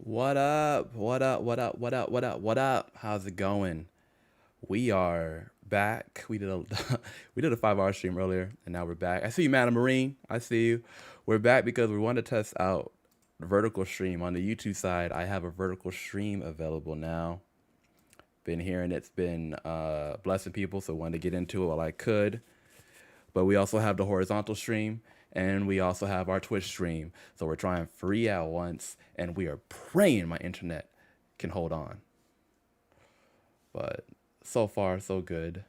What up? What up? What up? What up? What up? What up? How's it going? We are back. We did a we did a 5-hour stream earlier, and now we're back. I see you, Madam Marine. I see you. We're back because we want to test out the vertical stream on the YouTube side. I have a vertical stream available now. Been hearing it's been blessing people, so wanted to get into it while I could. But we also have the horizontal stream, and we also have our Twitch stream. So we're trying 3 at once, and we are praying my internet can hold on. But so far, so good.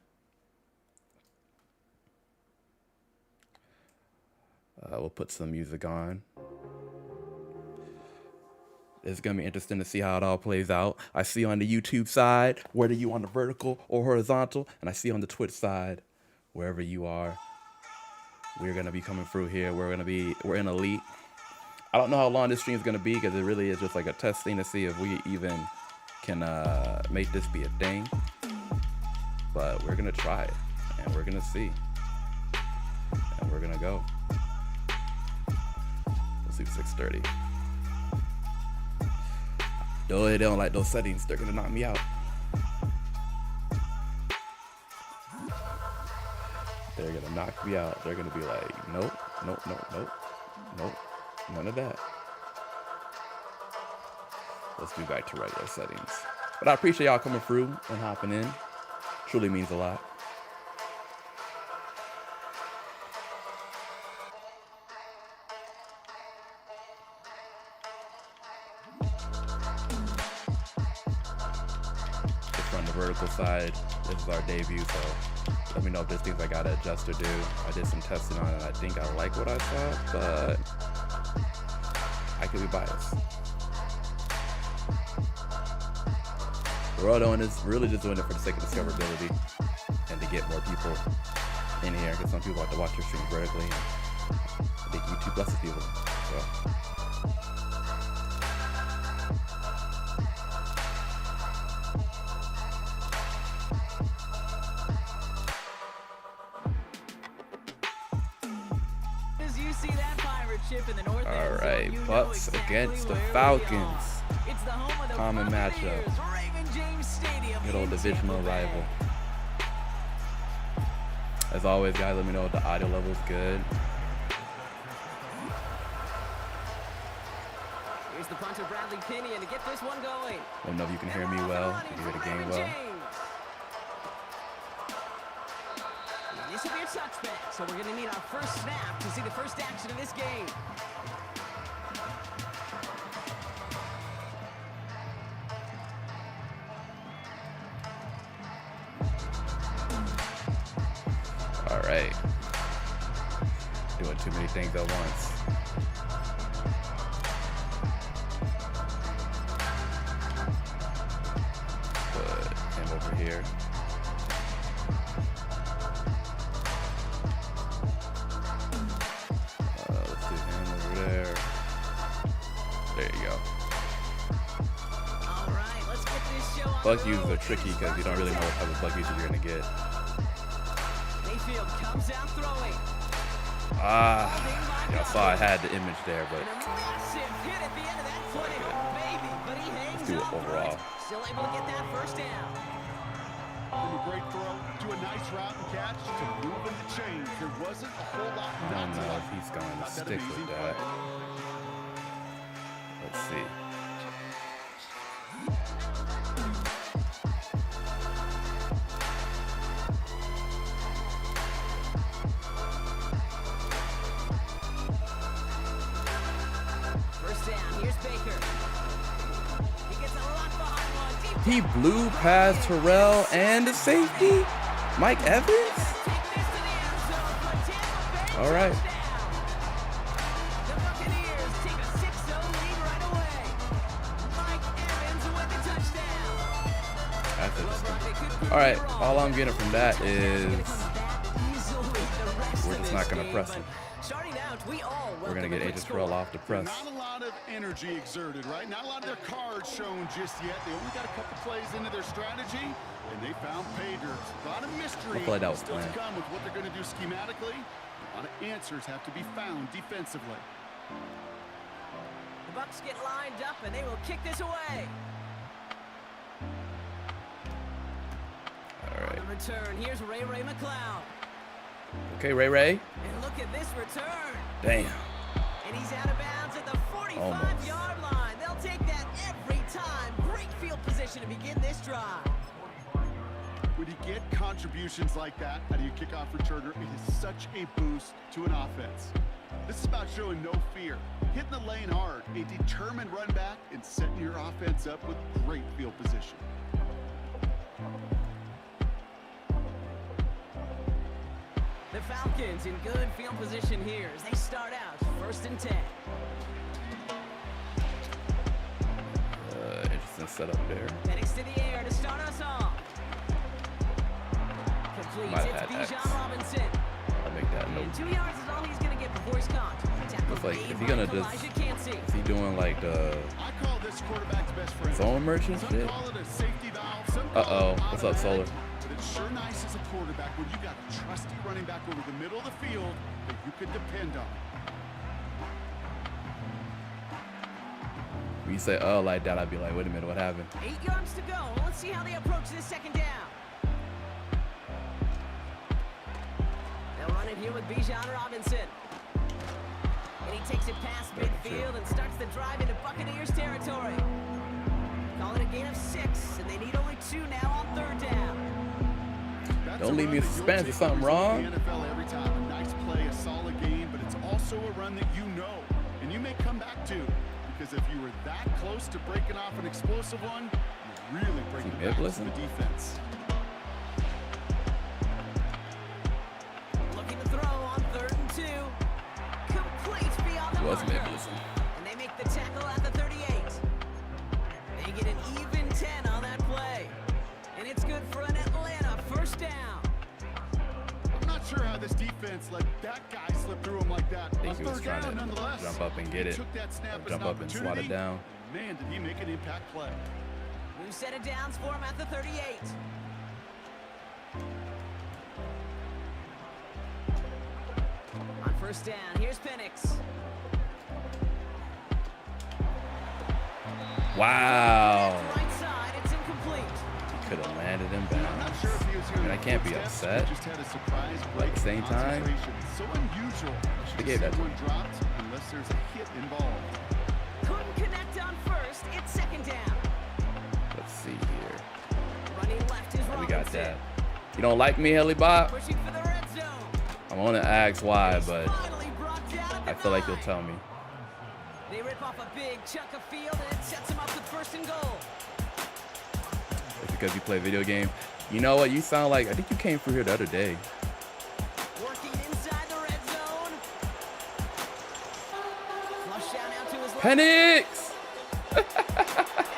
We'll put some music on. It's going to be interesting to see how it all plays out. I see on the YouTube side, whether you on the vertical or horizontal, and I see on the Twitch side, wherever you are. We're going to be coming through here. We're in Elite. I don't know how long this stream is going to be because it really is just like a test thing to see if we even can make this be a thing. But we're going to try it, and we're going to see. And we're going to go. Let's see 6:30. Though they don't like those settings, they're going to knock me out. They're going to knock me out. They're going to be like, nope, nope, nope, nope, nope, none of that. Let's be back to regular settings. But I appreciate y'all coming through and hopping in. Truly means a lot. Just on the vertical side, this is our debut, so let me know if there's things I gotta adjust or do. I did some testing on it, and I think I like what I saw, but I could be biased. We're all doing this, really just doing it for the sake of discoverability and to get more people in here, because some people like to watch your stream vertically. I think YouTube blesses people. So. All right, Bucks against the Falcons. Common matchup. Good old divisional rival. As always, guys, let me know if the audio level is good. Here's the punter, Bradley Pinion, to get this one going. Let me know if you can hear me well, if you hear the game well. This will be a touchback, so we're going to need our first snap to see the first action of this game. All right. Doing too many things at once. Put him over here. Let's do him over there. There you go. All right, let's get this show on. Bug users are tricky because you don't really know what type of bug user you're going to get. Mayfield comes out throwing. Y'all saw I had the image there, but let's do it overall. Still able to get that first down. From a great throw to a nice route and catch to moving the chains. There wasn't a whole lot I don't know if he's going to stick with that. Let's see. He blew past Terrell and the safety, Mike Evans. All right. That's interesting. All right. All I'm getting from that is we're just not going to press him. We're going to get Agent Terrell off the press. Not a lot of energy exerted, right? Not a lot of their cards shown just yet. They only got a couple plays into their strategy, and they found pay dirt. A lot of mystery I feel like that was still to planned. come with what they're going to do schematically. A lot of answers have to be found defensively. Bucks get lined up, and they will kick this away. All right. On the return, here's Ray McCloud. Okay, Ray. And look at this return. Damn. And he's out of bounds at the 45-yard line. They'll take that every time. Great field position to begin this drive. When you get contributions like that out of your kickoff returner, it is such a boost to an offense. This is about showing no fear, hitting the lane hard, a determined run back, and setting your offense up with great field position. The Falcons in good field position here as they start out 1st and 10. Interesting setup there. Penix to the air to start us off. Complete. Might It's have had X. Bijan Robinson. I'll make that And note. 2 yards is all he's going to get before he's caught. Tackle Looks like made if he by gonna just Elijah Cansey. is he doing like the I call this quarterback's best friend. zone merchant Some shit? call it a safety valve, some call Uh-oh. it What's up, Solar? But it's sure nice as a quarterback when you got a trusty running back over the middle of the field that you could depend on. When you say "oh" like that, I'd be like, wait a minute, what happened? 8 yards to go. Let's see how they approach this 2nd down. They'll run it here with Bijan Robinson. And he takes it past midfield and starts the drive into Buccaneers territory. Call it a gain of 6, and they need only 2 now on 3rd down. That's Don't a leave run me in that you'll suspense. take Is something yours in wrong? the NFL every time. A nice play, a solid game, but it's also a run that you know and you may come back to, because if you were that close to breaking off an explosive one, you're really breaking Is he back to blitzing? the defense. Looking to throw on 3rd and 2. Complete beyond the Was marker. Nicholson. And they make the tackle at the 38. They get an even 10 on that play. And it's good for an Atlanta 1st down. I'm not sure how this defense let that guy slip through him like that. I think On he was 3rd trying down, to nonetheless. jump up and get He it. took that snap as Jump an up and swat it opportunity. down. Man, did he make an impact play. New set of downs for him at the 38. On 1st down, here's Penix. Wow. Right side, it's incomplete. Could have landed in I'm bounds. not sure if he was hearing I can't be footsteps, upset. he just had a surprise But break at the same in time, concentration. So unusual. they gave that to one him. dropped unless there's a hit involved. Couldn't connect on 1st, it's 2nd down. Let's see here. Running left is We got Robinson. that. You don't like me, Helly Bob? Pushing for the red zone. I want to ask why, but Finally brought down at the I feel like you'll 9. tell me. They rip off a big chunk of field and it sets them up with 1st and goal. It's because you play video game. You know what? You sound like, I think you came through here the other day. Working inside the red zone. Flush down out to his left. Penix!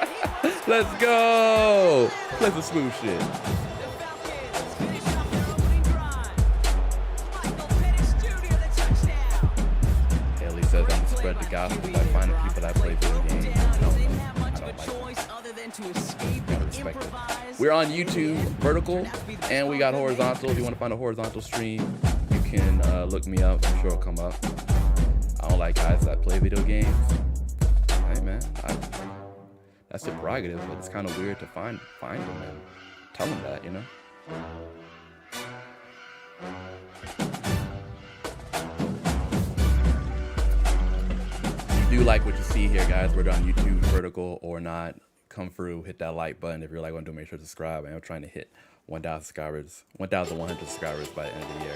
And he was Let's go! Let's a smooth shit. The Falcons finish off their opening drive. Michael Penix Jr. the touchdown. Haley says I'm to spread the gospel by finding people that play video games. Down, No, they didn't have much I of a don't like it. choice other than to escape Gotta and respect it. improvise. We're on YouTube vertical, and we got horizontal. If you want to find a horizontal stream, you can look me up. I'm sure it'll come up. I don't like guys that play video games. Hey man, that's your prerogative, but it's kind of weird to find them and tell them that, you know. If you do like what you see here, guys, whether on YouTube vertical or not, come through, hit that like button. If you're like, want to do, make sure to subscribe. I'm trying to hit 1,000 subscribers, 1,100 subscribers by the end of the year.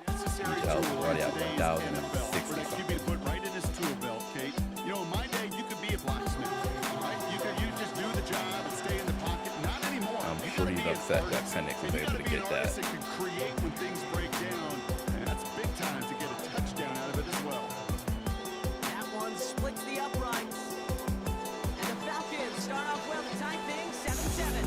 Necessary Details tool already in at today's 1,060 NFL for the QB to put right in his tool belt, Kate. You know, in my day, you could be a blacksmith, right? You just do the job and stay in the pocket. Not anymore. I'm You sure gotta he's be an upset that artist. Penix was And you able gotta to be get an that. artist can create when things break down. And that's big time to get a touchdown out of it as well. That one splits the uprights. And the Falcons start off well to tie things 7-7.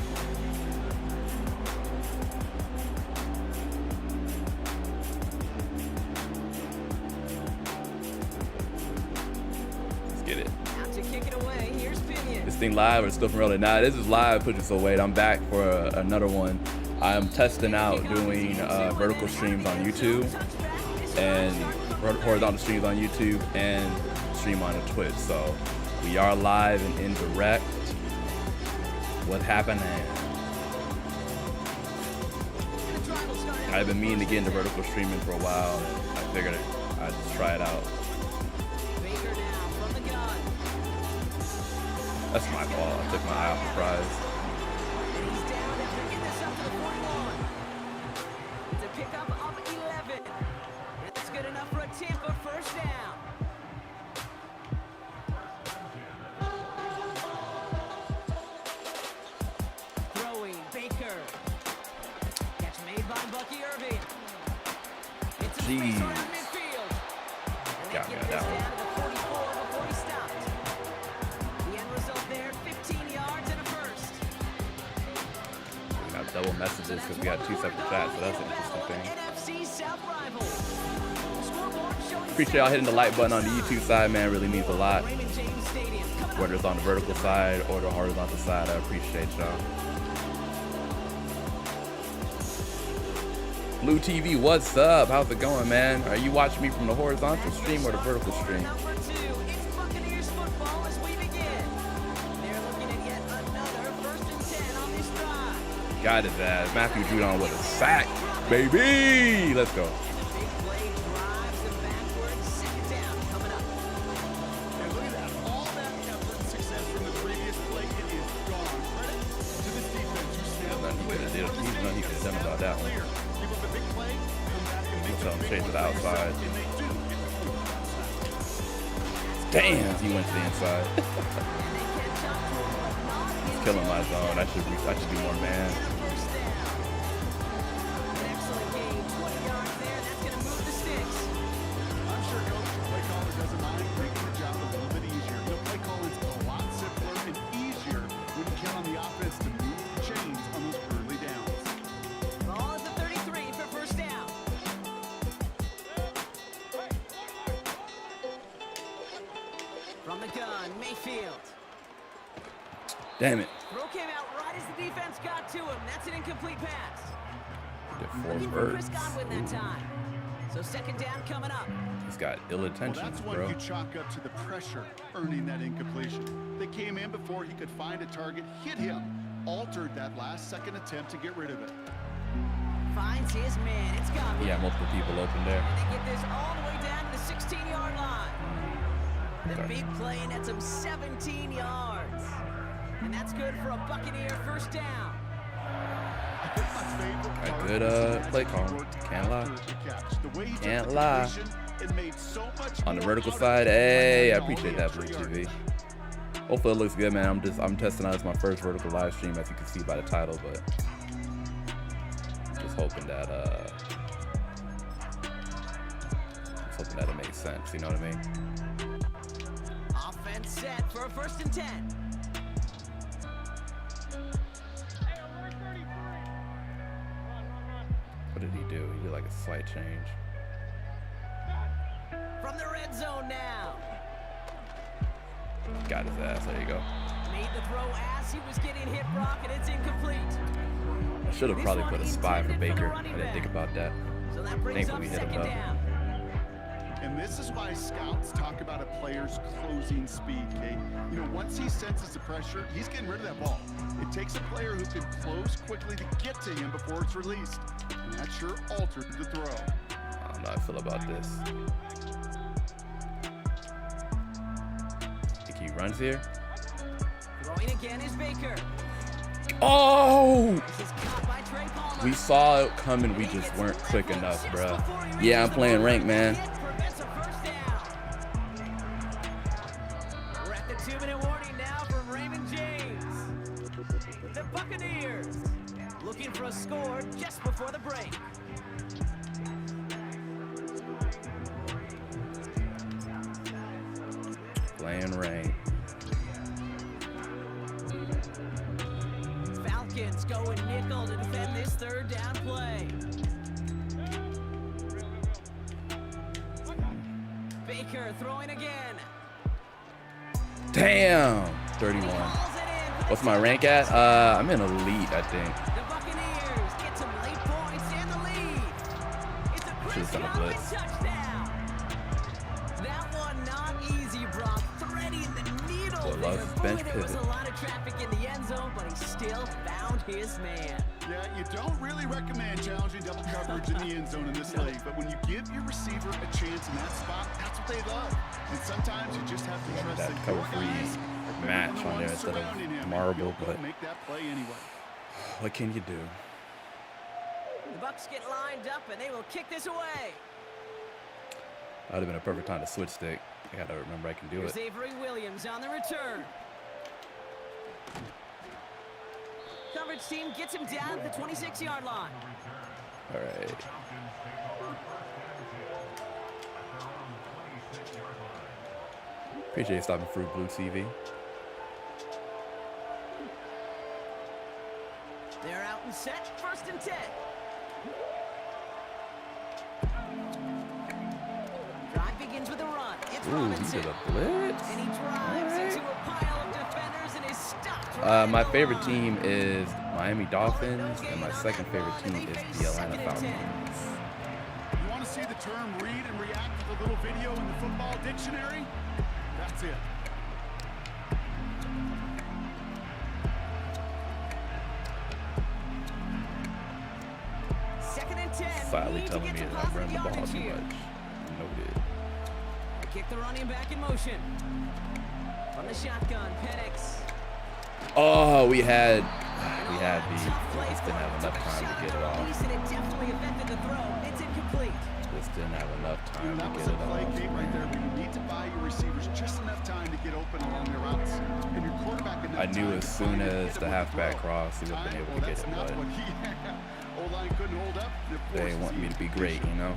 Let's get it. Out to kick it away, here's Pinion. This thing live or still from earlier? Nah, this is live. Put this away. I'm back for another one. I'm testing out doing vertical streams on YouTube and horizontal streams on YouTube and stream on Twitch. So We are live and indirect. What happened? I've been meaning to get into vertical streaming for a while. I figured I'd just try it out. That's my fault. I took my eye off the prize. He's down after getting this up to the 41. It's a pickup of 11. It's good enough for a Tampa first down. Throwing Baker. Catch made by Bucky Irving. It's a space around midfield. And they Got me get on this that one. down to the 44 before he stopped. The end result there, 15 yards and a first. We got double messages because we got 2 separate chats, so that's an interesting thing. NFC South rival. Scoreboard showing Appreciate y'all hitting the like button on the YouTube side, man. Really means a lot. Raymond James Stadium. Coming up. Whether it's on the vertical side or the horizontal side, I appreciate y'all. Blue TV, what's up? How's it going, man? Are you watching me from the horizontal stream or the vertical stream? Number 2, it's Buccaneers football as we begin. They're looking at yet another 1st and 10 on this drive. Got his ass. Matthew Judon with a sack, baby. Let's go. Big play drives them backwards. 2nd down coming up. And look at that. All that effort and success from the previous play, it is gone. Credit to this defense who snapped the Nothing he play. could have did. He's nothing he could have done about that one. Clear. Give up a big play, come back and make Tell him a big straight to one the for yourself, outside. and they do get the point outside. Damn, he went to the inside. And they catch up to him, but not in Killing my zone. I should be more man. and a first down. An excellent gain. 20 yards there. That's going to move the sticks. I'm sure coach, the play caller doesn't mind making the job a little bit easier. The play calling's a lot simpler and easier when you count on the offense to move the chains on those early downs. Ball is at 33 for first down. From the gun, Mayfield. Damn it. Throw came out right as the defense got to him. That's an incomplete pass. Did 4 Looking for Chris birds. Godwin that time. So 2nd down coming up. He's got ill Well, intentions, that's one bro. you chalk up to the pressure earning that incompletion. They came in before he could find a target, hit him, altered that last-second attempt to get rid of it. Finds his man. It's Godwin. He had multiple people open there. And they get this all the way down to the 16-yard line. The Okay. big play nets him 17 yards. And that's good for a Buccaneer first down. I think my favorite A part good, was the magic play he call. worked Can't lie. after the catch. The way he took Can't the lie. completion, it made so much On the more vertical out of side, it by hey, I having all appreciate the that, extra Blue TV. yardage. Hopefully it looks good, man. I'm testing out. It's my first vertical live stream, as you can see by the title, but just hoping that it makes sense. You know what I mean? Offense set for a 1st and 10. What did he do? He did like a slight change. From the red zone now. Got his ass. There you go. Made the throw as he was getting hit, Brock, and it's incomplete. I should have probably put a spy for Baker. I didn't think about that. So that brings up Thankfully, we hit him 2nd though. down. And this is why scouts talk about a player's closing speed, Kate. You know, once he senses the pressure, he's getting rid of that ball. It takes a player who can close quickly to get to him before it's released. And that sure altered the throw. I don't know how I feel about this. Think he runs here? Throwing again is Baker. Oh! This is caught by Trey Palmer. We saw it coming. We just weren't quick enough, bruh. Yeah, I'm playing ranked, man. Prevents a first down. We're at the 2-minute warning now from Raymond James. The Buccaneers looking for a score just before the break. Playing ranked. Falcons going nickel to defend this 3rd down play. Baker throwing again. Damn! 31. Calls it in for What's the my rank at? touchdown. I'm in elite, I think. The Buccaneers get some late points and the lead. It's a Chris Should've done a Godwin blitz. touchdown. That one not easy, Brock. Threading the needle love bench There was pivot. a lot of traffic in the end zone, but he still found his man. Yeah, you don't really recommend challenging double coverage in the end zone in this league, but when you give your receiver a chance in that spot, that's what they love. And sometimes you just have to trust That that cover your free guys are the match ones on there instead surrounding him. of marble, You'll go but make that play anyway. what can you do? The Bucks get lined up, and they will kick this away. That would have been a perfect time to switch stick. I gotta remember I can do Here's it. Avery Williams on the return. Coverage team gets him down at the 26-yard line. All right. Appreciate you stopping through Blue TV. They're out and set. 1st and 10. Drive begins with a run. It's Ooh, he Robinson. did a blitz. And he drives into a pile of defenders and is stopped right My at the favorite line. team is Miami Dolphins, and my second favorite team is the Atlanta Falcons. You want to see the term read and react to the little video in the football dictionary? That's it. Second and 10. Silently Need to telling get me to that I positive run the ball yardage too here. much. Noted. They kick the running back in motion. From the shotgun, Penix. Oh, we had Tough the. play We just didn't have enough time to get it off. Release, and it definitely affected the throw. It's incomplete. Just didn't have enough You know, time that to was get a it play off. game right there where you need to buy your receivers just enough time to get open along their routes. And your quarterback enough I knew time as to soon find it, as hit the him with halfback throw. crossed, he would have been able to get That's it, not but what he O-line couldn't hold up. It they forces want me the to be great, you know?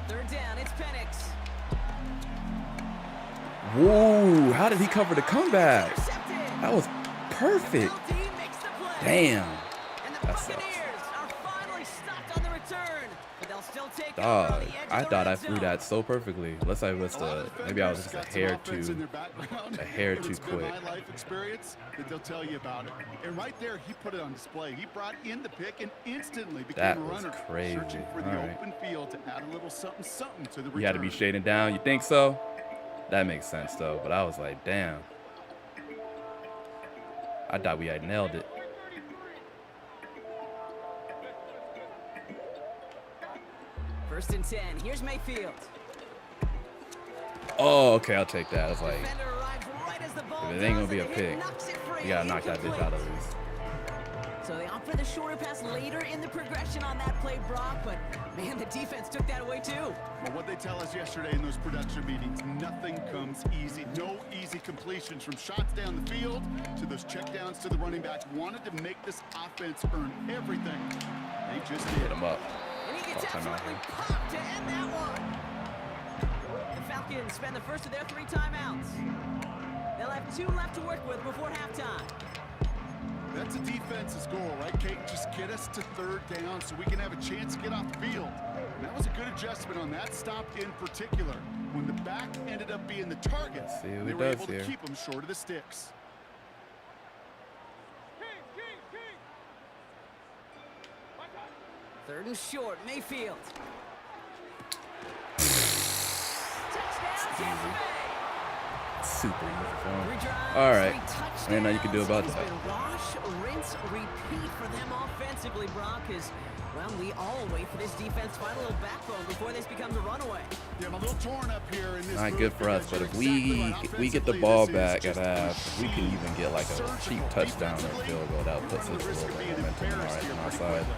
Third down, it's Penix. Whoa, how did he cover the comeback? Intercepted. That was perfect. LD makes the play. Damn. And the That sucks. Buccaneers are finally stopped on the return, but they'll still take over Dog, on the edge of I the thought I red threw zone. that so perfectly. Unless I was A lot of maybe I was defenders just a got some hair offense in too. their background, a hair and too it's been quick. my life experience that they'll tell you about it. And right there, he put it on display. He brought in the pick and instantly became That a was runner, crazy. searching for the All right. open field to add a little something to the return. You had to be shading down. You think so? That makes sense though. But I was like, damn. I thought we had nailed it. First and 10. Here's Mayfield. Oh, okay, I'll take that. I was like, Defender arrives right as the ball if it ain't gonna does, be a and it pick, knocks it free. you gotta knock that bitch Incomplete. out of least. So they opt for the shorter pass later in the progression on that play, Brock, but man, the defense took that away too. Well, what they tell us yesterday in those production meetings, nothing comes easy. No easy completions from shots down the field to those checkdowns to the running back. Wanted to make this offense earn everything. They just did. Hit him up. And he gets Oh, timeout absolutely here. popped to end that one. The Falcons spend the first of their 3 timeouts. They'll have 2 left to work with before halftime. That's a defense's goal, right, Kate? Just get us to third down so we can have a chance to get off the field. And that was a good adjustment on that stop in particular. When the back ended up being the target, Let's see what they he were does able to here. keep them short of the sticks. Third and short, Mayfield. Touchdown, Tampa Bay. Super easy for him. 3 drives, All right. 3 touchdowns. Ain't nothing you can do about It's that. been wash, rinse, repeat for them offensively, Brock, as, well, we all wait for this defense to find a little backbone before this becomes a runaway. Yeah, I'm a little torn up here in this Not move good for us, because but if you're exactly right. we get the Offensively, ball this is back at just half, if we can machine. even get like a cheap Surgical. touchdown or Defensively, field goal, that you're puts us a running the risk little of bit being of momentum on embarrassed here our pretty side. quickly.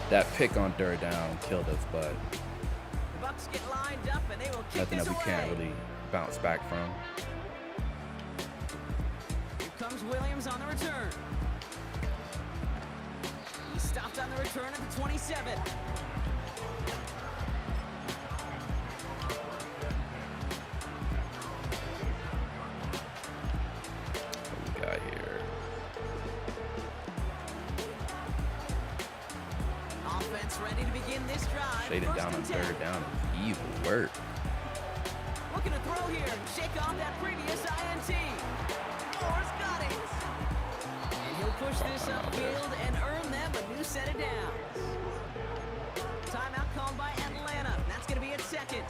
That pick on third down killed us, but The Bucks get lined up, and they will kick nothing this that we away. can't really bounce back from. Here comes Williams on the return. He stopped on the return at the 27. What we got here? Offense ready to begin this drive. Shading First down on and 10. third down is evil work. Looking to throw here and shake off that previous INT. Moore's got it. And he'll push this Timeout there. upfield and earn them a new set of downs. Timeout called by Atlanta. That's going to be at second.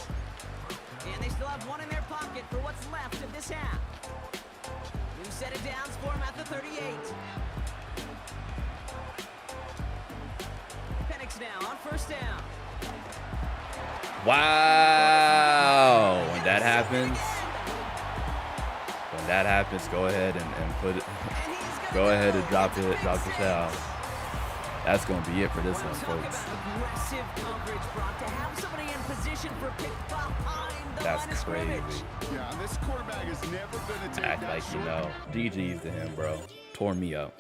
And they still have one in their pocket for what's left of this half. New set of downs for him at the 38. Penix now on first down. Wow. When that happens, go ahead and put it. Go ahead and drop the towel. That's going to be it for this one, folks. Aggressive coverage, Brock, to have somebody in position for pick behind the line of That's crazy. Yeah, this quarterback is never going to take Act that like you short. know. GG's to him, bro. Tore me up.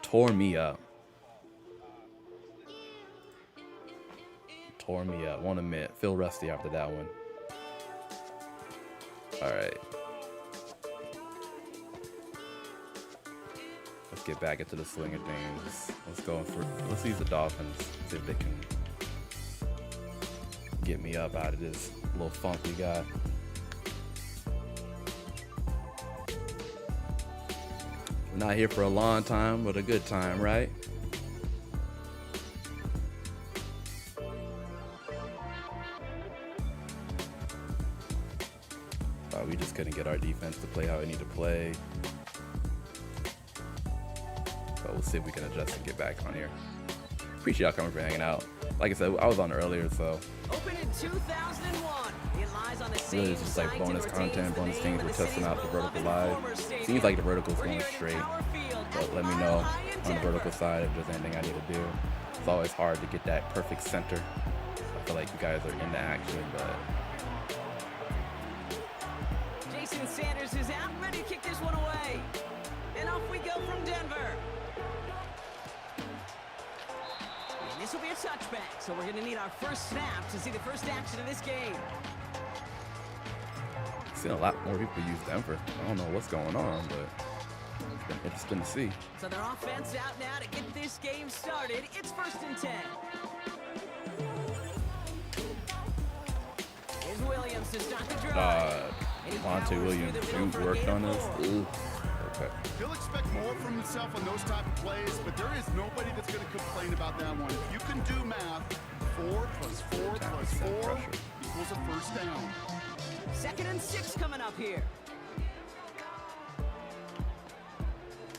Tore me up. Tore me up. Won't admit. Feel rusty after that one. All right. Let's get back into the swing of things. Let's use the Dolphins. See if they can get me up out of this little funk we got. We're not here for a long time, but a good time, right? We just couldn't get our defense to play how it needed to play. But we'll see if we can adjust and get back on here. Appreciate y'all coming for hanging out. Like I said, I was on earlier, so Open in 2001. It lies on the same really it's just like site bonus and retains content, the bonus name things. of We're the testing same out the club vertical and live. former stadium. Seems like the vertical's We're going here at straight. Tower Field But at let me Mile know High in on the Denver. vertical side if there's anything I need to do. It's always hard to get that perfect center. I feel like you guys are in the action, but Jason Sanders is out, ready to kick this one away. And off we go from Denver. And this will be a touchback, so we're going to need our first snap to see the first action of this game. I've seen a lot more people use Denver. I don't know what's going on, but it's been interesting to see. So their offense out now to get this game started. It's 1st and 10. Here's Williams to start the drive. And he powers Monte through Williams, the middle Jude for a worked gain on of this. 4. Ooh. Okay. He'll expect more from himself on those type of plays, but there is nobody that's going to complain about that one. If you can do math, 4 plus 4 plus 4 pressure. equals a first down. 2nd and 6 coming up here.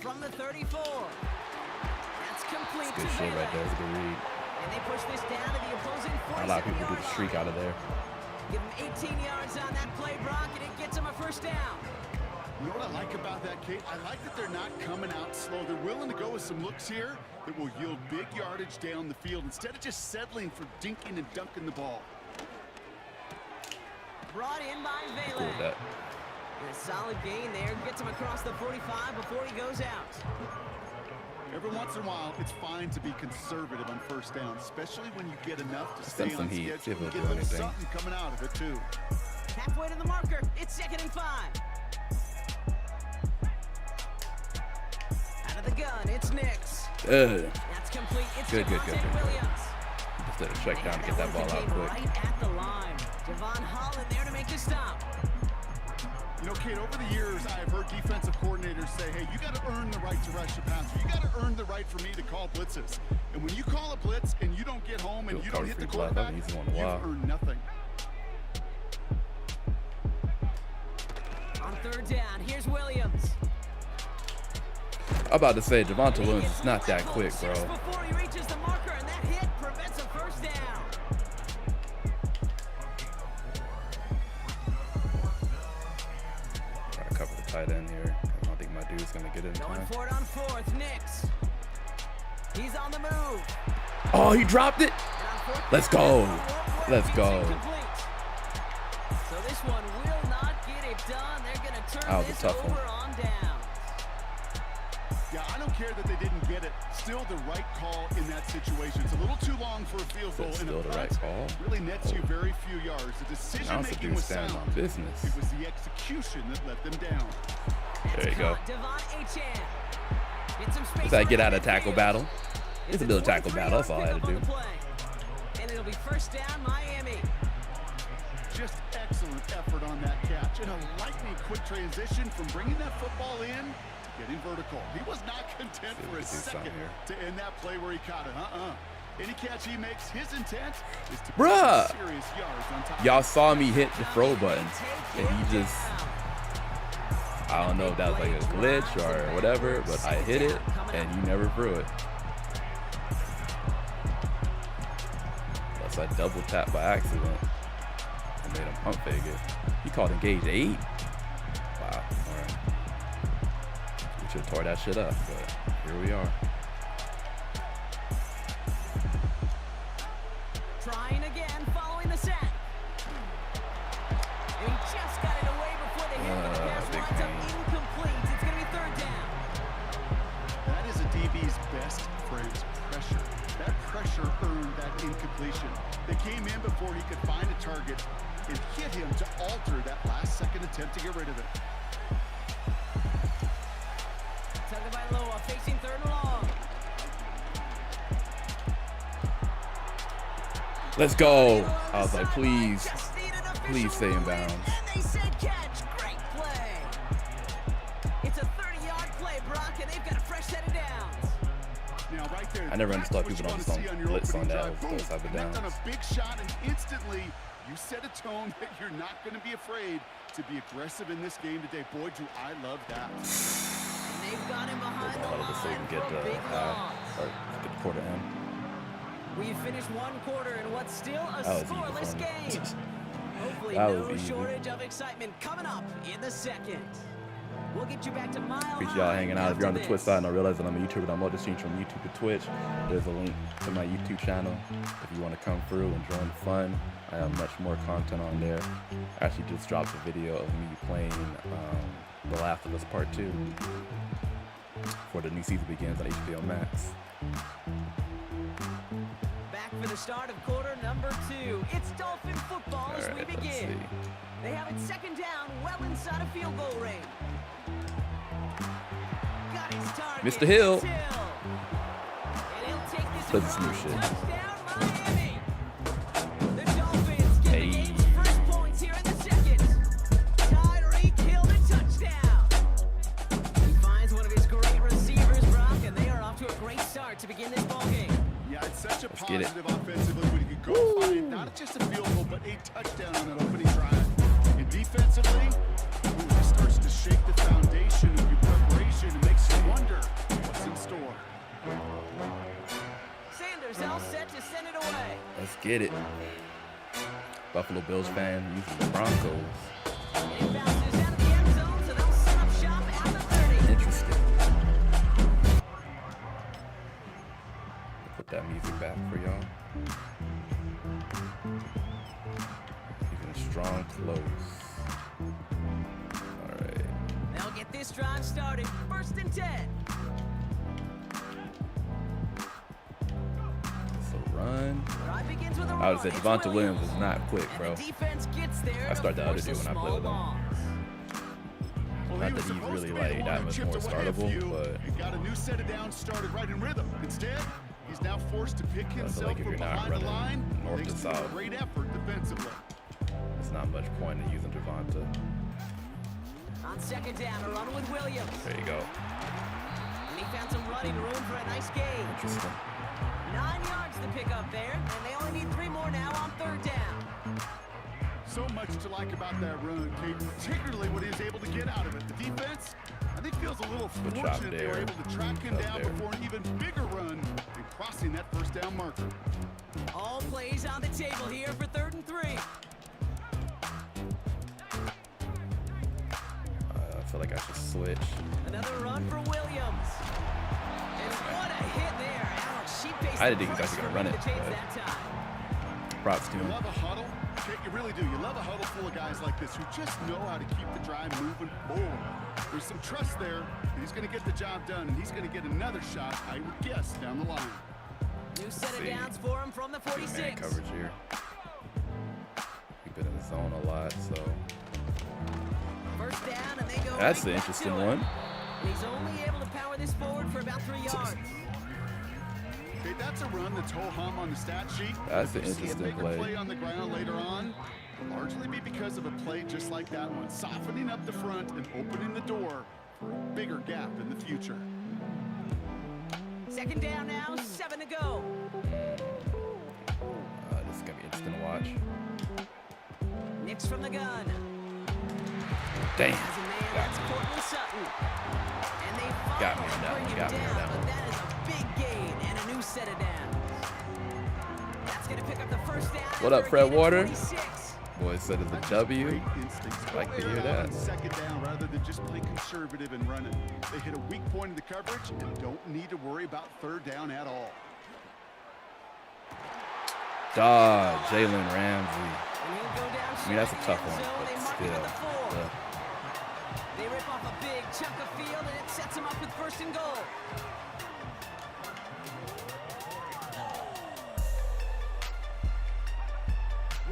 From the 34. That's complete Good to shit Bailey. right there. It's a good read. And they push this down to the opposing 47-yard A lot of people do the streak line. out of there. Give him 18 yards on that play, Brock, and it gets him a first down. You know what I like about that, Kate? I like that they're not coming out slow. They're willing to go with some looks here that will yield big yardage down the field instead of just settling for dinking and dunking the ball. Brought in by Cool with Vela. that. And a solid gain there. Gets him across the 45 before he goes out. Every once in a while, it's fine to be conservative on first down, especially when you get enough to Send stay some on heat. See schedule. if You it'll get do a little anything. something coming out of it, too. Halfway to the marker. It's 2nd and 5. Out of the gun, it's Nix. Ugh. That's complete. It's Good, good, Javonte good, good, good. Williams. Just did a check down to get that ball out Came quick. right at the line. Javon Holland there to make the stop. You know, Kate, over the years, I've heard defensive coordinators say, hey, you got to earn the right to rush the passer. You got to earn the right for me to call blitzes. And when you call a blitz and you don't get home and Good you don't cover hit the free block. quarterback, That was an easy one to you've walk. earned nothing. On 3rd down, here's Williams. I'm about to say, Javonte Williams is not that quick, bro. Before he reaches the marker, and that hit prevents a first down. Try to cover the tight end here. I don't think my dude's going to get it in Going time. for it on 4th, Nix. He's on the move. Oh, he dropped it. And on 4th Let's down, go. Let's it's go. incomplete. So this one will not get it done. They're going to turn That was a this tough over one. on down. Yeah, I don't care that they didn't get it. Still the right call in that situation. It's a little too long for a field goal. It's and still a the punt right call. really nets you very few yards. The Now the decision-making dude was stands sound. on business. It was the execution that let them down. There you go. Devon Achane. Get some space It's that on get the out of tackle midfield. battle. It's a little tackle battle. That's all I had to do. And it'll be first down, Miami. Just excellent effort on that catch. And a lightning quick transition from bringing that football in to getting vertical. He was not content See if for we a can do something second here. to end that play where he caught it. Any catch he makes, his intent is to Bruh. put serious yards on top. Y'all saw me hit the throw button, and he just, I don't know if that was like a glitch or whatever, but I hit it, and he never threw it. Plus I double tapped by accident and made him pump fake it. He called engage 8. Wow, all right. We should have tore that shit up, but here we are. Trying again, following the sack. And he just got it away before the hit, but the pass big winds up pain. incomplete. It's going to be third down. That is a DB's best phrase, pressure. That pressure earned that incompletion. They came in before he could find a target and hit him to alter that last-second attempt to get rid of it. Tugged by Loa, facing third and long. Let's go. I was like, please, Just need an official please stay in ruling, bounds. And they said catch. Great play. It's a 30-yard play, Brock, and they've got a fresh set of downs. Now, right there, I never that's understood what people you don't wanna just see don't on your blitz on opening that drive. with those type of Connect on downs. a big shot, and instantly you set a tone that you're not going to be afraid to be aggressive in this game today. Boy, do I love that. And they've got him behind the All of us so we line can get for a the big loss. or get the quarter in. We've finished one quarter in what's still a That was easy scoreless for me. game. Hopefully That was no easy. shortage of excitement coming up in the second. We'll get you back to Mile Appreciate High y'all hanging out. If you're on the after Twitch this. side and I realize that I'm a YouTuber and I'm multi-streaming from YouTube to Twitch, there's a link to my YouTube channel if you want to come through and join the fun. I have much more content on there. I actually just dropped a video of me playing The Last of Us Part 2 before the new season begins on HBO Max. Back for the start of quarter number 2. It's Dolphin football as we Alright, let's begin. see. They have it second down, well inside a field goal range. Got his target. Mr. Hill. And he'll take this That's some across. shit. Touchdown, Miami. The Dolphins get the Hey. game's first points here in the second. Tyreek Hill, the touchdown. He finds one of his great receivers, Brock, and they are off to a great start to begin this ballgame. Yeah, it's such a get it. positive offensively when you can go find not just a field goal, but a touchdown on an opening drive. And defensively, this starts to shake the foundation of your preparation and makes you wonder what's in store. Sanders all set to send it away. Let's get it. Buffalo Bills fan using the Broncos. It bounces out of the end zone, so they'll set up shop at the 30. Interesting. Put that music back for y'all. Even a strong close. All right. They'll get this drive started. First and 10. So run. Drive begins with a I would say run. It's Devonta Williams is not quick, And bro. the defense gets there I to start the other force dude a when I play small with him. loss. Well, Not he that was he's supposed really to be the like one that who much chipped more away a startable, few but and got a new set of downs started right in rhythm. Instead, he's now forced to pick feel himself like if from you're not behind the running line. north Thanks to to a south. great effort defensively. there's not much point in using Devonta. On second down, a run with Williams. There you go. And he found some running room for a nice gain. Interesting. 9 yards to pick up there, and they only need 3 more now on third down. So much to like about that run, Kate, particularly what he was able to get out of it. The defense, I think, feels a little Good job fortunate they were there. able to track him Good down job there. before an even bigger run and crossing that first down marker. All plays on the table here for third and 3. I feel like I should switch. Another run for Williams. And what a hit there. Alex, she pays I didn't the think he was price actually for gonna run winning it, the chase but- that time. Props to You him. love a huddle? Kate, you really do. You love a huddle full of guys like this who just know how to keep the drive moving forward. There's some trust there. And he's going to get the job done, and he's going to get another shot, I would guess, down the line. New set of see. downs for him from the Big man 46. coverage here. We've been in the zone a lot, so First down, and they go that's right the back interesting to it. one. And he's only able to power this forward for about 3 yards. Okay, that's a run that's ho-hum on the stat sheet. That's If an you see a interesting bigger play. on the ground later on, it'll largely be because of a play just like that one, softening up the front and opening the door for a bigger gap in the future. Second down now, 7 to go. Kicks from the gun. Damn. Has a man, Got that's me. Courtland Sutton. And they Got me finally on that bring one, him got me on down, that but one. that is a big gain and a new set of downs. That's going to pick up the first down. What up, after a Fred gain of Warder? 26. Boy said it's a That's just W. great instincts. Like to Go hear air it out that. on second down rather than just play conservative and run it. They hit a weak point in the coverage and don't need to worry about third down at all. Dog, Jalen Ramsey. And he'll go down I mean, that's a shy of tough the one, end zone. but They mark him still. at the 4. Ugh. They rip off a big chunk of field, and it sets him up with first and goal.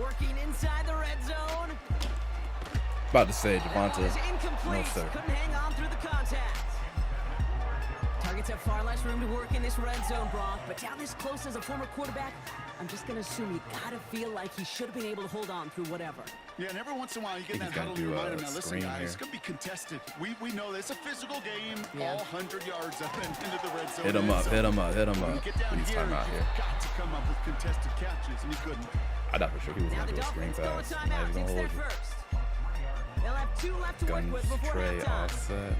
Working inside the red zone. About to say, That ball Devonta. is incomplete. No, sir. Couldn't hang on through the contact. Targets have far less room to work in this red zone, Brock. But down this close as a former quarterback, I'm just going to assume you got to feel like he should have been able to hold on through whatever. Yeah, and every once in a while you get Think that he's huddle gonna and you do remind a him, now listen screen guys, here. it's going to be contested. We know this. It's a physical game, Yeah. all 100 yards up and into the red zone. Hit him end up, zone. hit him up, hit him When you up. get down Please here, time out you've here. got to come up with contested catches, and he couldn't. I thought for sure he was Now going to the do a screen Dolphins go a pass. I'm timeout. not even Takes going to their hold you. first. They'll have 2 left to work Guns with before tray halftime. offset.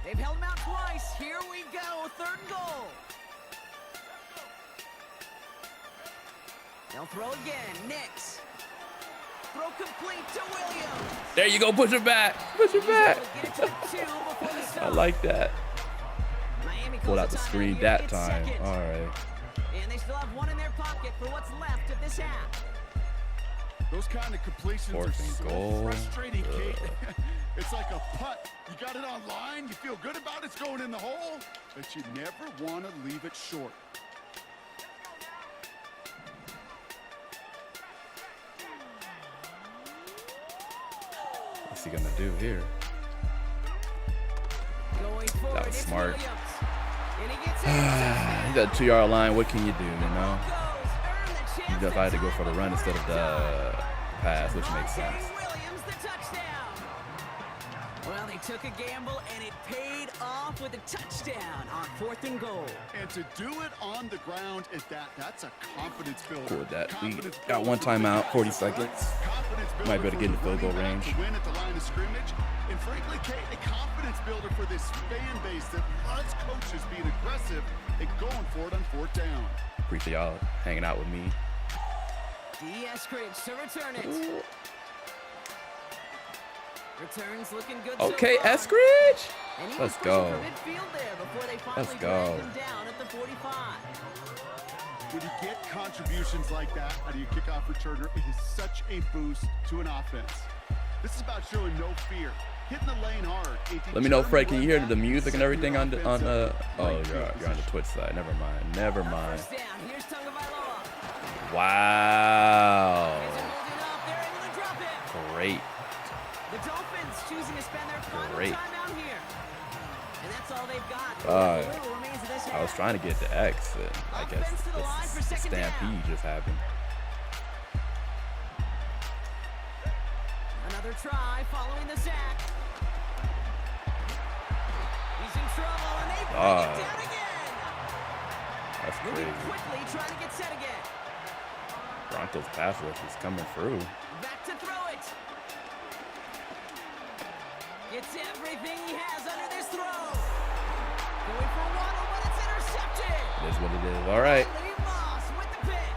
They've held him out twice. Here we go. Third and goal. They'll throw again. Nix. Throw complete to Williams. There you go. Push it back. Push it back. Get it to a 2 before the I stop. like that. Miami calls Pulled a out the timeout screen here. that It's time. second. All right. And they still have 1 in their pocket for what's left of this half. Those kind of completions Fourth are and so goal. frustrating, Kate. It's like a putt. You got it on line, you feel good about it's going in the hole, but you never want to leave it short. What's he going to do here? Going forward, That was it's smart. Williams. And he gets it. He's at the 2-yard line. What can you do, you know? Goes. Earn the He chance decided to go for the time run instead of the pass, which makes Rontae sense. Williams, the touchdown. Well, they took a gamble, and it paid off with a touchdown on 4th and goal. And to do it on the ground at that's a confidence builder. Cool with that. We Confidence got builder one for the timeout, guys. 40 seconds. Confidence builder Might be able to for get in the field goal running back range. to win at the line of scrimmage. And frankly, Kate, a confidence builder for this fan base that loves coaches being aggressive and going for it on 4th down. Appreciate y'all hanging out with me. D.S. Cridge to return it. Returns looking good Okay, so far. Eskridge. And he Let's was pushing go. for midfield there before they finally Let's dragged go. him down at the 45. When you get contributions like that out of your kickoff returner, it is such a boost to an offense. This is about showing no fear, hitting the lane hard. Let me know, Fred. Can you hear the music and Set everything your on offense on up Oh, right you're field on the position. Twitch side. Never mind. Never mind. First down. Here's Tagovailoa. Wow. Isn't holding up. They're able to drop it. Great. The Dolphins choosing to spend their final Great. timeout here. And that's all they've got. Little remains of this I was half. trying to get the X, and I guess Offense to the line for this second down. stampede just happened. Another try following the sack. He's in trouble, and they bring it down again. That's Moving crazy. quickly, trying to get set again. Broncos pass rush is coming through. Back to throw it. Gets everything he has under this throw. Going for a waddle, but it's intercepted. It is what it is. All right. Lee Moss with the pick.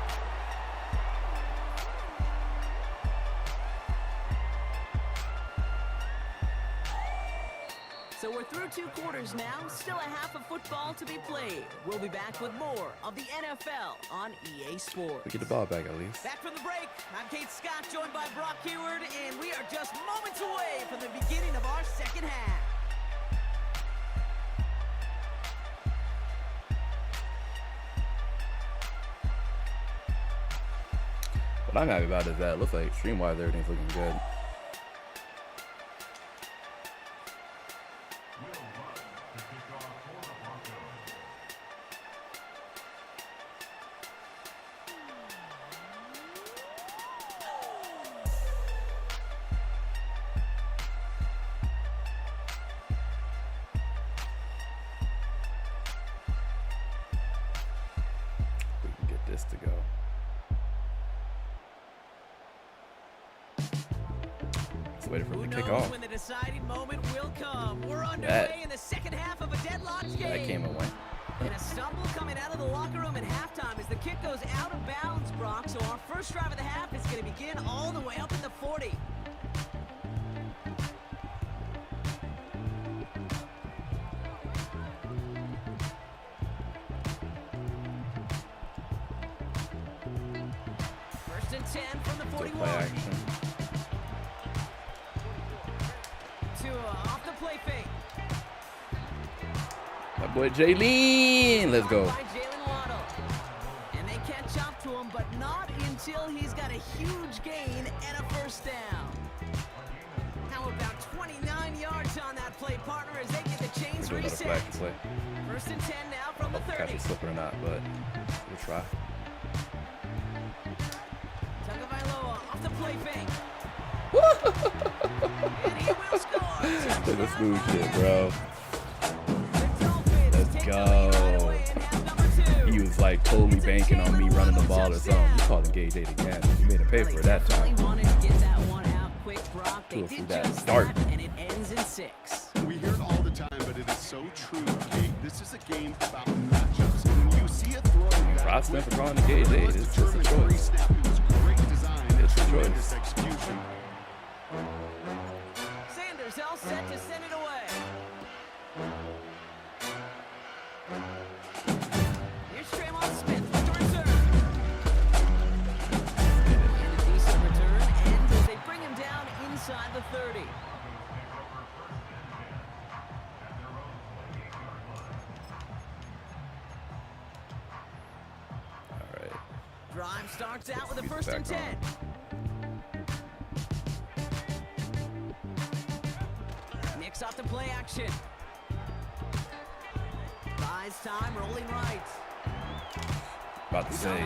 So we're through 2 quarters now, still a half of football to be played. We'll be back with more of the NFL on EA Sports. We get the ball back at least. Back from the break, I'm Kate Scott, joined by Brock Heward, and we are just moments away from the beginning of our second half. What I'm happy about is that it looks like stream-wise everything's looking good. We can get this to go. Just waiting for Who him to kick knows off. when the deciding moment will come? We're underway That- in the second half of a deadlocked game. That came away. And a stumble coming out of the locker room at halftime as the kick goes out of bounds, Brock. So our first drive of the half is going to begin all the way up at the 40. First and 10 from the Good 41. play action. Off the play fake. My boy Jalen. Let's go. By Jalen Waddle. And they catch up to him, but not until he's got a huge gain and a first down. How about 29 yards on that play, partner, as they get the chains We're doing another reset. flag play. First and 10 now from the Catch 30. it slipper or not, but we'll try. Tagovailoa off the play fake. And he will score. Look at this smooth shit, bro. The Dolphins Let's take the go. lead right away in half number 2. He was like totally banking on me running the ball or something. He called him Gage 8 again. He made him pay for it that time. Wanted to get that one out quick, Brock. They Cool, see did that just start. that, and it ends in 6. We hear it all the time, but it is so true, Kate. This is a game about matchups. When you see a throw that Props quick, them for calling the Gage 8. let's It's just a determine choice. pre-snap. It was great design and It's a tremendous choice. execution. Sanders all set to send it away. Here's Tremont Smith with the return. And a decent return, and they bring him down inside the 30. All right. Drive starts out with a Beat first back and 10. Knicks off the play action. Buys time, rolling right. About to say,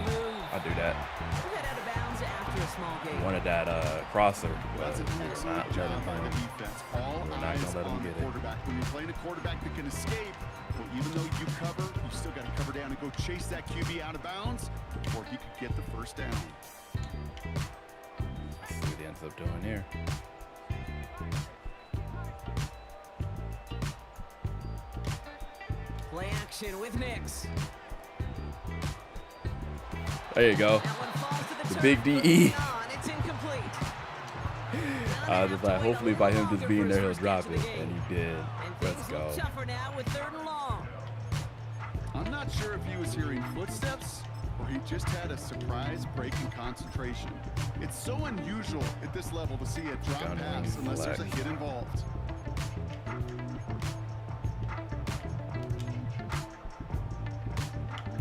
I'll do that. We'll head out of bounds after a small gain. Wanted that crosser, but That's an we're not excellent letting job by the him. defense. All We're not eyes gonna let him on the get it. quarterback. When you're playing a quarterback that can escape, well, even though you cover, you still got to cover down and go chase that QB out of bounds before he could get the first down. Let's see what he ends up doing here. Play action with Knicks. There you go. That one falls to the The turf. big DE. Moving on, it's incomplete. Just like, hopefully by him just being there, he'll drop it, and he did. And Let's things go. look tougher now with 3rd and long. I'm not sure if he was hearing footsteps or he just had a surprise break in concentration. It's so unusual at this level to see a drop Gunning pass unless there's a flex. hit involved.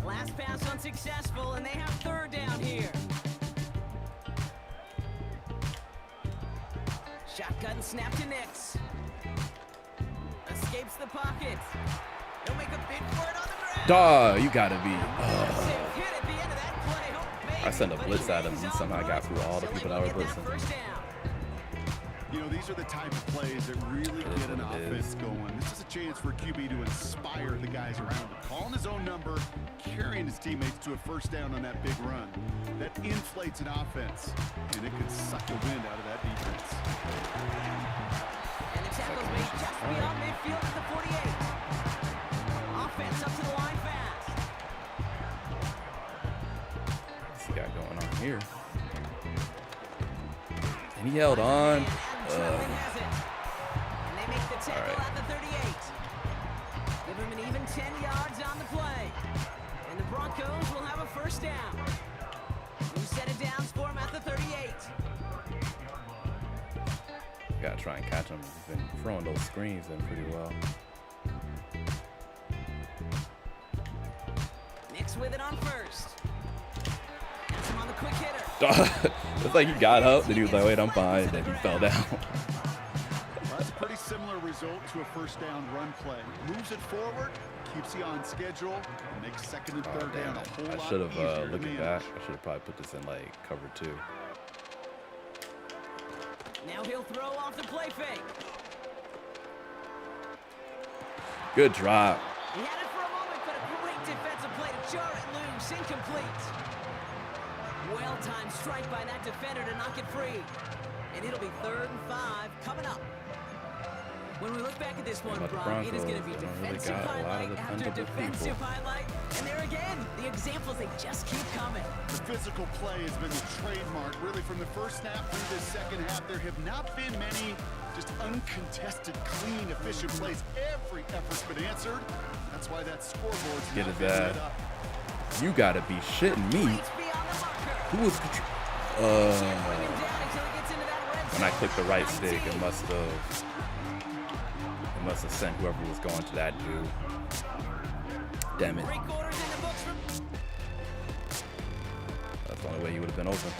Last pass unsuccessful, and they have 3rd down here. Shotgun snap to Knicks. Escapes the pocket. He'll make a big for it on the ground. Dawg, you gotta be. Massive hit at the end of that play. Oh, baby, I sent a but blitz he at him, hangs and on somehow got through all the so people they that will were get that blitzing. first down. You know, these are the type of plays that really It is get an what it offense is. going. This is a chance for QB to inspire the guys around him. Calling his own number, carrying his teammates to a first down on that big run. That inflates an offense, and it can suck the wind out of that defense. And the tackle's made just beyond midfield at the 48. Offense up to the line fast. What's he got going on here? And he held on. And has it. And they make the tackle All right. at the 38. Give him an even 10 yards on the play. And the Broncos will have a first down. New set of downs for him at the 38. Gotta try and catch him. He's been throwing those screens in pretty well. Knicks with it on first. That's him on the quick hitter. It's like he got up, then he was like, wait, I'm fine. Then he fell down. Well, that's a pretty similar result to a first down run play. Moves it forward, keeps you on schedule, and makes second and third down a whole I lot should have, easier to looking manage. back, I should have probably put this in like cover 2. Now he'll throw off the play fake. Good drop. He had it for a moment, but a great defensive play to jar it loose. Incomplete. Well-timed strike by that defender to knock it free. And it'll be 3rd and 5 coming up. When we look back at this one, About the Brock, it is going to Broncos, be they don't really defensive got a lot of highlight after dependable defensive people. highlight. And there again, the examples, they just keep coming. The physical play has been the trademark, really, from the first snap through the second half. There have not been many just uncontested, clean, efficient plays. Every effort's been answered. That's why that scoreboard's Get not his been ass. lit up. You gotta be shitting me. Reach beyond the marker. Who was Can't bring him down until he gets into that red when I zone. clicked the right stick, 19. it must have sent whoever was going to that dude. Damn it. 3 quarters in the books from That's the only way he would have been open.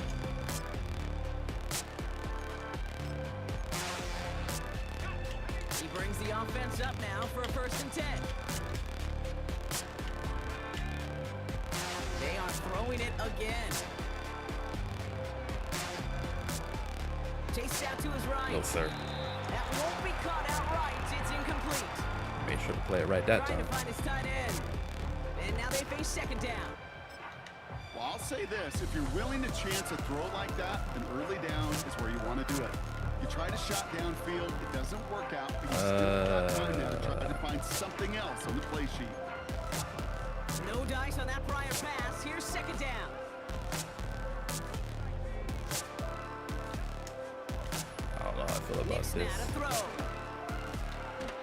He brings the offense up now for a 1st and 10. They are throwing it again. Chased out to his right. No, sir. That won't be caught outright. It's incomplete. Made sure to play it right that Trying time. to find his tight end. And now they face 2nd down. Well, I'll say this. If you're willing to chance a throw like that, an early down is where you want to do it. You try to shot downfield, it doesn't work out, but you still got time there to try to find something else on the play sheet. No dice on that prior pass. Here's 2nd down. I don't know how I feel about Nixon this. out of throw.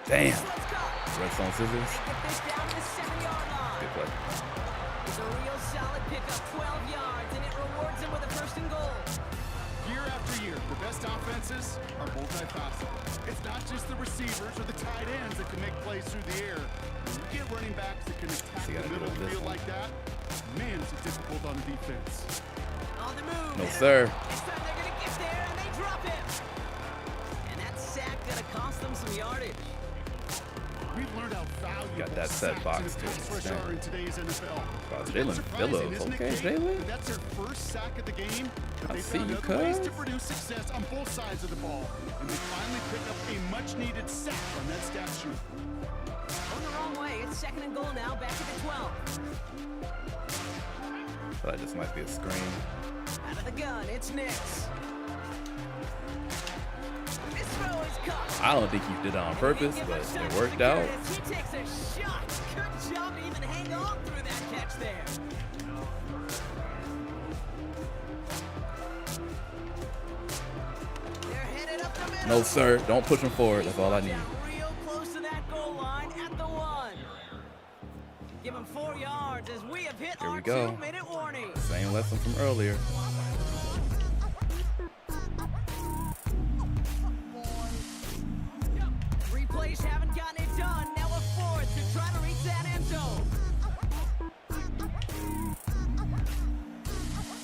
Damn. This one's caught. Red Stone Scissors. They get this down to the 7-yard line. Good play. It's a real solid pickup, 12 yards, and it rewards him with a 1st and goal. Year after year, the best offenses are multifaceted. It's not just the receivers or the tight ends that can make plays through the air. When you get running backs that can attack So you the gotta middle of do the this field one. like that, man, is it difficult on the defense. On the move. No, sir. This time they're going to get there, and they drop him. And that sack going to cost them some yardage. We've learned how valuable Got that set sacks box and to pass an rush extent. are in today's NFL. Wow, It's Jalen been surprising, Phillips. isn't it, Okay, Kate? Jalen. That's their first sack of the game, but I they see found you, other ways to cuz. produce success on both sides of the ball, and they finally pick up a much-needed sack on that stat sheet. Going the wrong way. It's 2nd and goal now, back at the 12. I feel like this might be a screen. Out of the gun, it's Nix. This throw is caught. I don't think he did it on purpose, but it worked out. He takes a shot. Good job to even hang on through that catch there. They're headed up the middle. No, sir. Don't push him forward. That's all I need. Down real close to that goal line at the 1. Give him 4 yards as we have hit Here we our go. 2-minute warning. Same lesson from earlier. Replays haven't gotten it done. Now a 4th to try to reach that end zone.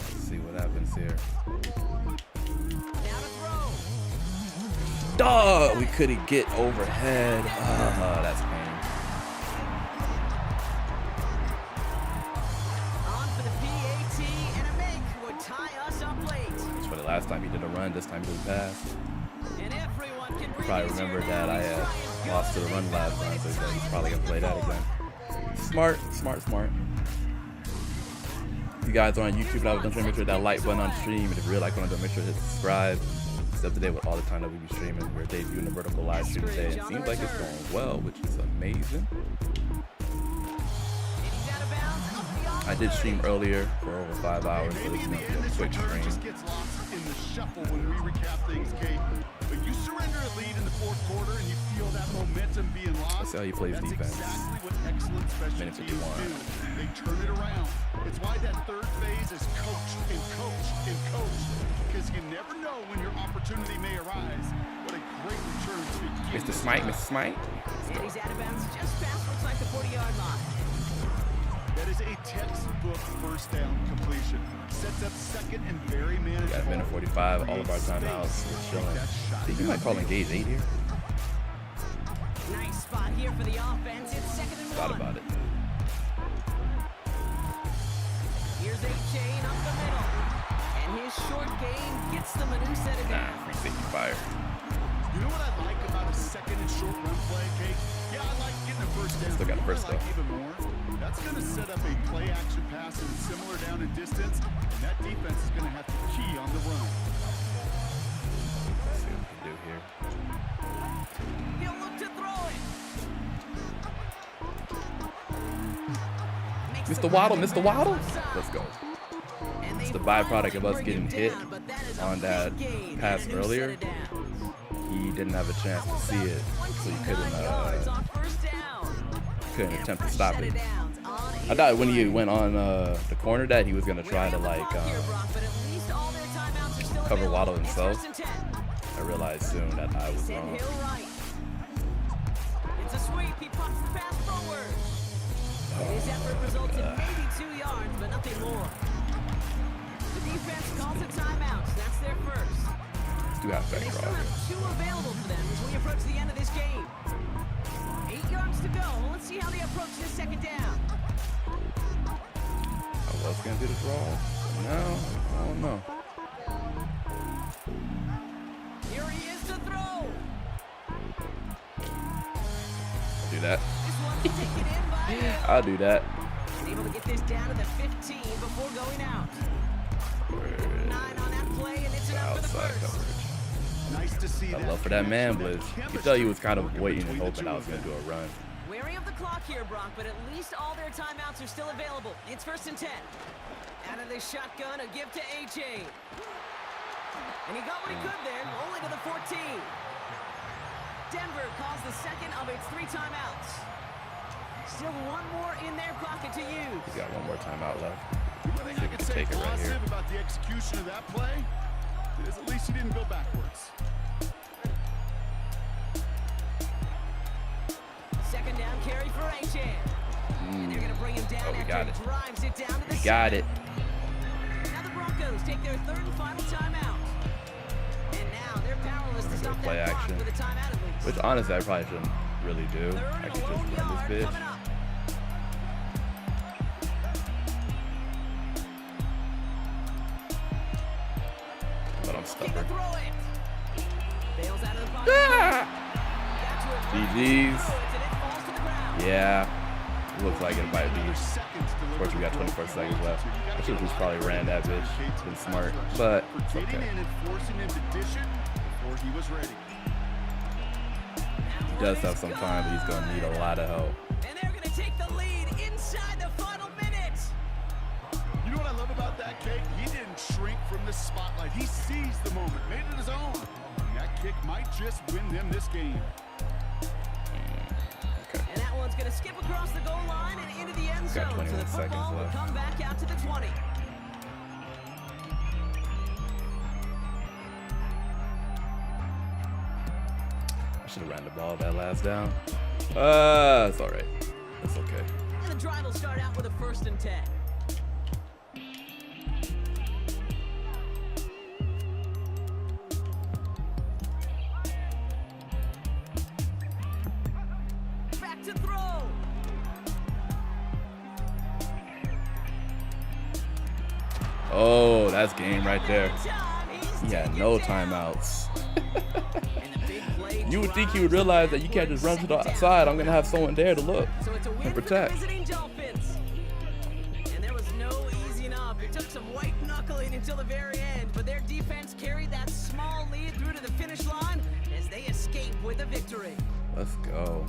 Let's see what happens here. Now to throw. Dog, we couldn't get overhead. That's pain. On for the PAT, and a make would tie us up late. That's for the last time he did a run. This time he did a pass. And everyone can breathe Probably easier remember now. that I He's trying lost to good, the and run they last found time, so it. he's probably gonna play that again. Smart. If you guys are on YouTube, don't forget to make sure that like button on stream. And if you're like, don't make sure to hit subscribe. Stay up to date with all the time that we be streaming. We're debuting a vertical live stream today. It seems like it's going well, which is amazing. And he's out of bounds, up beyond I the did 30. stream earlier for over 5 hours, so Maybe it's in gonna the be end, a this quick return stream. just gets lost in the shuffle when we recap things, Kate. But you surrender a lead in the 4th quarter and you feel that momentum being lost. Let's see how he plays That's defense. exactly what excellent special Minute teams 51. do. They turn it around. It's why that 3rd phase is coach and coach and coach, because you never know when your opportunity may arise. What a great return to begin Mr. this Smite, drive. Mr. Smite. And he's out of bounds just past looks like the 40-yard line. That is a textbook first down completion. Sets up 2nd and very manageable. Got a minute 45, all of our timeouts. We're chilling. I think you might call engage 8 here. Nice spot here for the offense. It's 2nd and 1. Thought about it. Here's A-Chain up the middle. And his short game gets them a new set of Nah, downs. free safety fire. You know what I like about a 2nd and short run play, Kate? Yeah, I like getting a first down. Still got You know the first what I like though. even more? That's going to set up a play action pass and similar down and distance, and that defense is going to have to key on the run. Mr. Waddle, Mr. Waddle. Let's go. It's the byproduct of us getting hit on that pass earlier. He didn't have a chance to see it, so he couldn't attempt to stop it. I thought when he went on the corner that he was gonna try to like cover Waddle himself. I realized soon that I was wrong. It's a sweep. He pops the pass forward. His effort results in maybe 2 yards, but nothing more. The defense calls a timeout. That's their first. Do have They back still draw. have 2 available for them as we approach the end of this game. 8 yards to go. Let's see how they approach this second down. I was gonna do the draw. No, I don't know. Here he is to throw. Do that. This one's taken in by him. I'll do that. He's able to get this down to the 15 before going out. 9 on that play, and it's enough for the Outside first. coverage. Nice to see I that love for that man connection, blitz. that You could tell he was kind of chemistry waiting and between the hoping I two was of gonna do them. a run. Wary of the clock here, Brock, but at least all their timeouts are still available. It's 1st and 10. Out of the shotgun, a give to AJ. And he got what he could there, only to the 14. Denver calls the second of its 3 timeouts. Still one more in their pocket to use. He's got one more timeout left. One thing I could say Take it right here. positive about the execution of that play is at least he didn't go backwards. Second down carry for AJ. And they're going to bring him down Oh, we after got he it. drives it down to the We got it. Now the Broncos take their 3rd and final timeout. And now they're powerless to stop play that clock action. with a timeout at least. Which honestly I probably shouldn't really do. 3rd I and could a just lone run yard this bitch. coming up. But I'm Looking to stubborn. throw it. Bails out of the pocket. Got to it. GG's. Throw it, and it falls to the ground. Yeah. It looks like it might be. Another seconds Of course, we got 24 seconds left. I should have just probably ran that bitch. Been smart, but it's for getting okay. in and forcing him to dish it before he was ready. He does have some time, but he's gonna need a lot of help. And they're going to take the lead inside the final minute. You know what I love about that kick? He didn't shrink from the spotlight. He seized the moment, made it his own. And that kick might just win them this game. Okay. And that one's going to skip across the goal line and into the end zone. Got So 21 the seconds football will left. come back out to the 20. I should have ran the ball that last down. It's all right. It's okay. And the drive will start out with a 1st and 10. Back to throw. Oh, that's game right there. Time, he's He had taken no down. timeouts. And the big play You would think he would drives realize that you backward, can't just run to the second down. side. I'm gonna have someone there to look So it's a win and for the protect. visiting Dolphins. And there was no easing up. It took some white knuckling until the very end, but their defense carried that small lead through to the finish line as they escape with a victory. Let's go.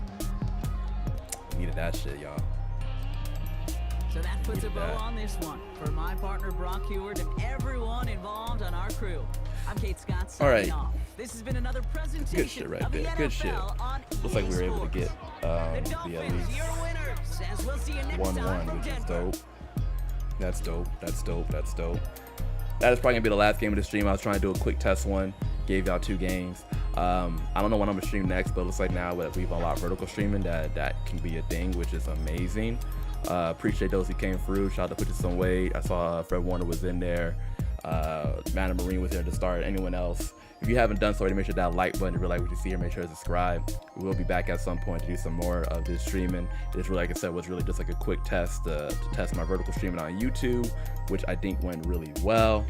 Needed that shit, y'all. So that puts a Needed bow that. on this one. For my partner Brock Heward and everyone involved on our crew, I'm Kate Scott signing All right. off. This has been another presentation Good shit right of the there. Good shit. NFL on Looks like we were EA able to get Sports. the The at Dolphins, least your winners, as we'll see you next 1-1, time from which is Denver. dope. That's dope. That's dope. That's dope. That is probably gonna be the last game of the stream. I was trying to do a quick test one. Gave y'all 2 games. I don't know when I'm gonna stream next, but it looks like now that we've unlocked vertical streaming, that can be a thing, which is amazing. Appreciate those who came through. Shout out to Put You Some Weight. I saw Fred Warner was in there. Madden Marine was there to start. Anyone else? If you haven't done so already, make sure that like button. If you really like what you see here, make sure to subscribe. We will be back at some point to do some more of this streaming. This, really, like I said, was really just like a quick test to test my vertical streaming on YouTube, which I think went really well.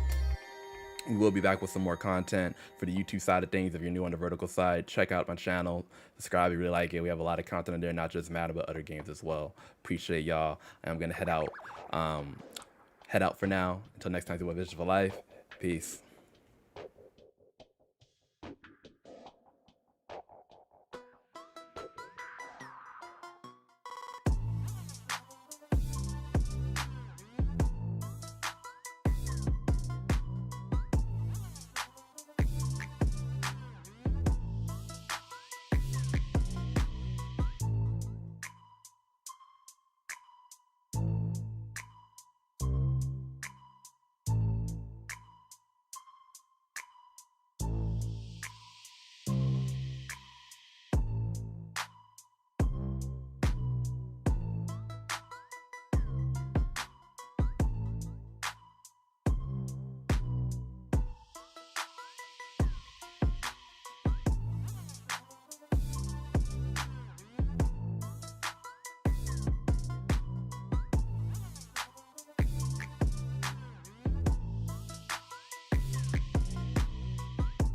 We will be back with some more content for the YouTube side of things. If you're new on the vertical side, check out my channel. Subscribe if you really like it. We have a lot of content in there, not just Madden, but other games as well. Appreciate y'all. I'm gonna head out for now. Until next time, to Vision for Life. Peace.